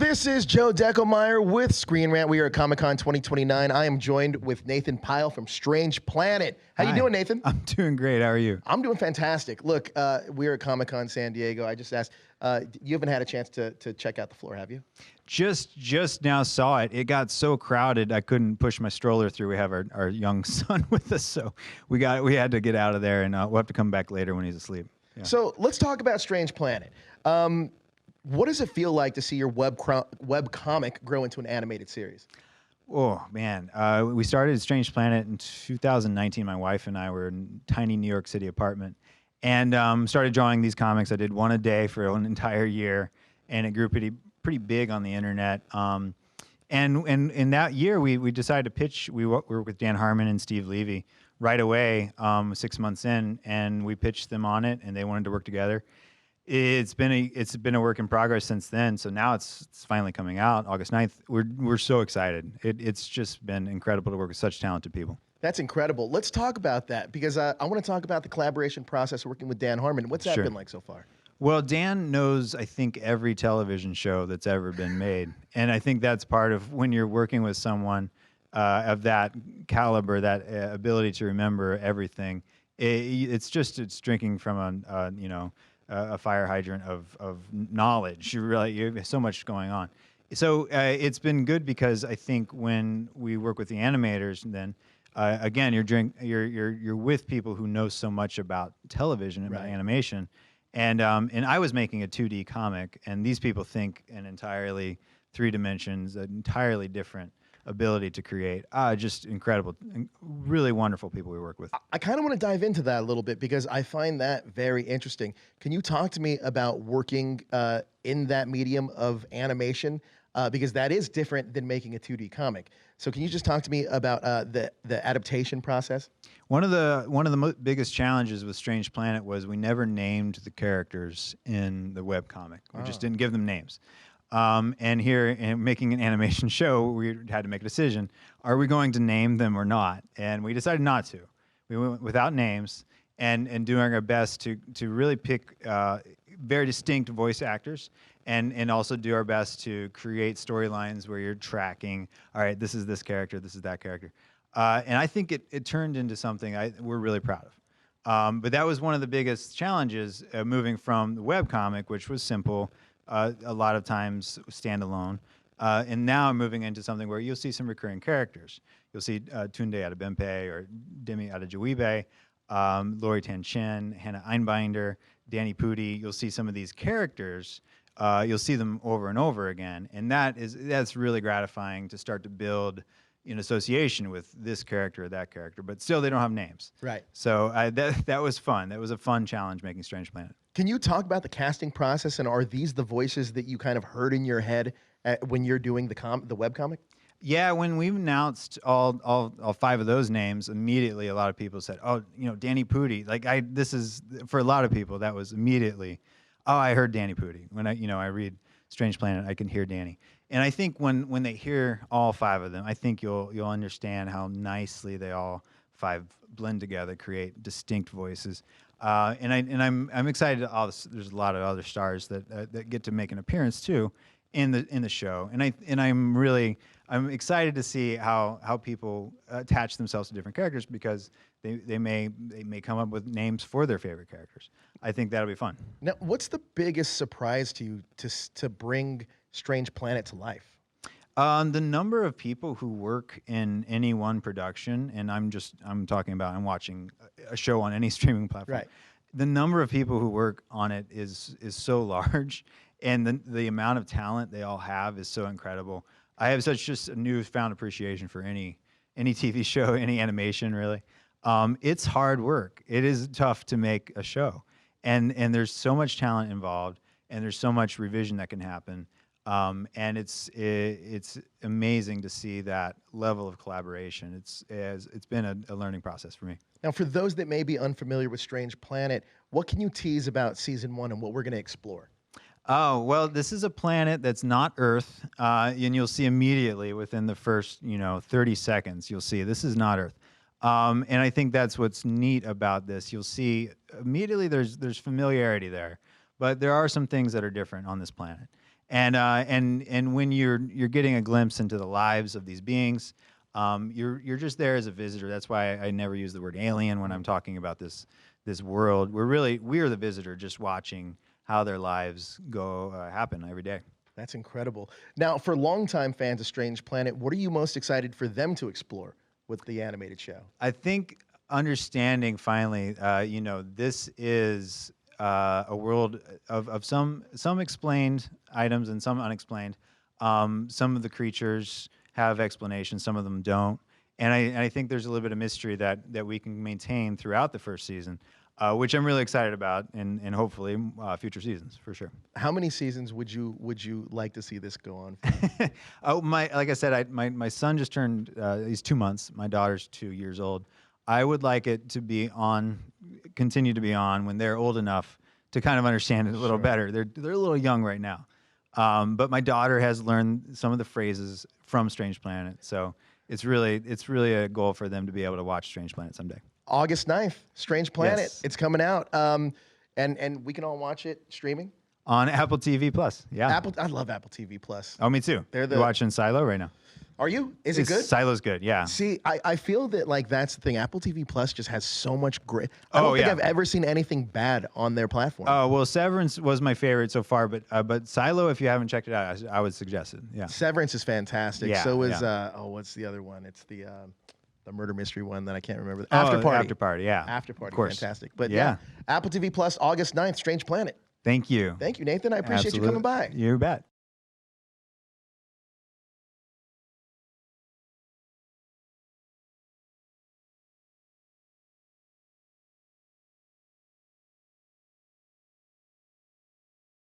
This is Joe Deckelmeyer with Screen Rant. We are at Comic-Con 2029. I am joined with Nathan Pyle from Strange Planet. How you doing, Nathan? I'm doing great. How are you? I'm doing fantastic. Look, we're at Comic-Con San Diego. I just asked, you haven't had a chance to check out the floor, have you? Just now saw it. It got so crowded I couldn't push my stroller through. We have our young son with us, so we had to get out of there, and we'll have to come back later when he's asleep. Yeah. So let's talk about Strange Planet. What does it feel like to see your web comic grow into an animated series? Oh, man. We started Strange Planet in 2019. My wife and I were in a tiny New York City apartment and started drawing these comics. I did one a day for an entire year, and it grew pretty big on the internet. And in that year, we decided to pitch. We were with Dan Harmon and Steve Levy right away, 6 months in, and we pitched them on it, and they wanted to work together. It's been a work in progress since then. So now it's finally coming out August 9th. We're so excited. It's just been incredible to work with such talented people. That's incredible. Let's talk about that because I want to talk about the collaboration process working with Dan Harmon. What's that been like so far? Well, Dan knows, I think, every television show that's ever been made. And I think that's part of when you're working with someone of that caliber, that ability to remember everything. It's drinking from a fire hydrant of knowledge. You have so much going on. So it's been good because I think when we work with the animators, then again you're with people who know so much about television and about animation, and I was making a 2D comic, and these people think in entirely 3 dimensions, an entirely different ability to create. Just incredible, really wonderful people we work with. I kind of want to dive into that a little bit because I find that very interesting. Can you talk to me about working in that medium of animation? Because that is different than making a 2D comic. So can you just talk to me about the adaptation process? One of the biggest challenges with Strange Planet was we never named the characters in the webcomic. We just didn't give them names. And here, in making an animation show, we had to make a decision. Are we going to name them or not? And we decided not to. We went without names and doing our best to really pick very distinct voice actors and also do our best to create storylines where you're tracking, all right, this is this character, this is that character. And I think it turned into something we're really proud of. But that was one of the biggest challenges moving from the webcomic, which was simple, a lot of times standalone, and now I'm moving into something where you'll see some recurring characters. You'll see Tunde Adebimpe or Demi Adejuibe, Lori Tanchin, Hannah Einbinder, Danny Pudi. You'll see some of these characters. You'll see them over and over again, and that's really gratifying to start to build in association with this character or that character, but still they don't have names. Right. So that was fun. That was a fun challenge making Strange Planet. Can you talk about the casting process, and are these the voices that you kind of heard in your head when you're doing the webcomic? Yeah, when we announced all 5 of those names, immediately a lot of people said, "Oh, Danny Pudi." Like this is for a lot of people that was immediately, "Oh, I heard Danny Pudi." When I read Strange Planet, I can hear Danny. And I think when they hear all 5 of them, I think you'll understand how nicely they all 5 blend together, create distinct voices. And I'm excited. There's a lot of other stars that get to make an appearance too in the show. And I'm excited to see how people attach themselves to different characters because they may come up with names for their favorite characters. I think that'll be fun. Now, what's the biggest surprise to you to bring Strange Planet to life? The number of people who work in any one production, and I'm watching a show on any streaming platform. Right. The number of people who work on it is so large, and the amount of talent they all have is so incredible. I have just a newfound appreciation for any TV show, any animation really. It's hard work. It is tough to make a show, and there's so much talent involved, and there's so much revision that can happen. And it's amazing to see that level of collaboration. It's been a learning process for me. Now, for those that may be unfamiliar with Strange Planet, what can you tease about season 1 and what we're going to explore? Oh, well, this is a planet that's not Earth, and you'll see immediately within the first 30 seconds, you'll see this is not Earth. And I think that's what's neat about this. You'll see immediately there's familiarity there, but there are some things that are different on this planet. And when you're getting a glimpse into the lives of these beings, you're just there as a visitor. That's why I never use the word alien when I'm talking about this world. We're the visitor, just watching how their lives go happen every day. That's incredible. Now, for longtime fans of Strange Planet, what are you most excited for them to explore with the animated show? I think understanding finally, this is a world of some explained items and some unexplained. Some of the creatures have explanations, some of them don't. And I think there's a little bit of mystery that we can maintain throughout the first season, which I'm really excited about, and hopefully future seasons for sure. How many seasons would you like to see this go on for? Like I said, my son just turned he's 2 months. My daughter's 2 years old. I would like it to be on, continue to be on when they're old enough to kind of understand it a little better. They're a little young right now, but my daughter has learned some of the phrases from Strange Planet, so it's really a goal for them to be able to watch Strange Planet someday. August 9th, Strange Planet. Yes. It's coming out, and we can all watch it streaming On Apple TV Plus. Yeah. I love Apple TV Plus. Oh, me too. You're watching Silo right now. Are you? Is it good? Silo's good, yeah. See, I feel that like that's the thing. Apple TV Plus just has so much great. I don't think I've ever seen anything bad on their platform. Oh well, Severance was my favorite so far, but Silo, if you haven't checked it out, I would suggest it. Yeah. Severance is fantastic. Yeah, so is what's the other one? It's the murder mystery one that I can't remember. After Party. After Party, yeah. After Party, of course. Fantastic. But yeah, Apple TV Plus, August 9th, Strange Planet. Thank you. Thank you, Nathan. I appreciate you coming by. You bet.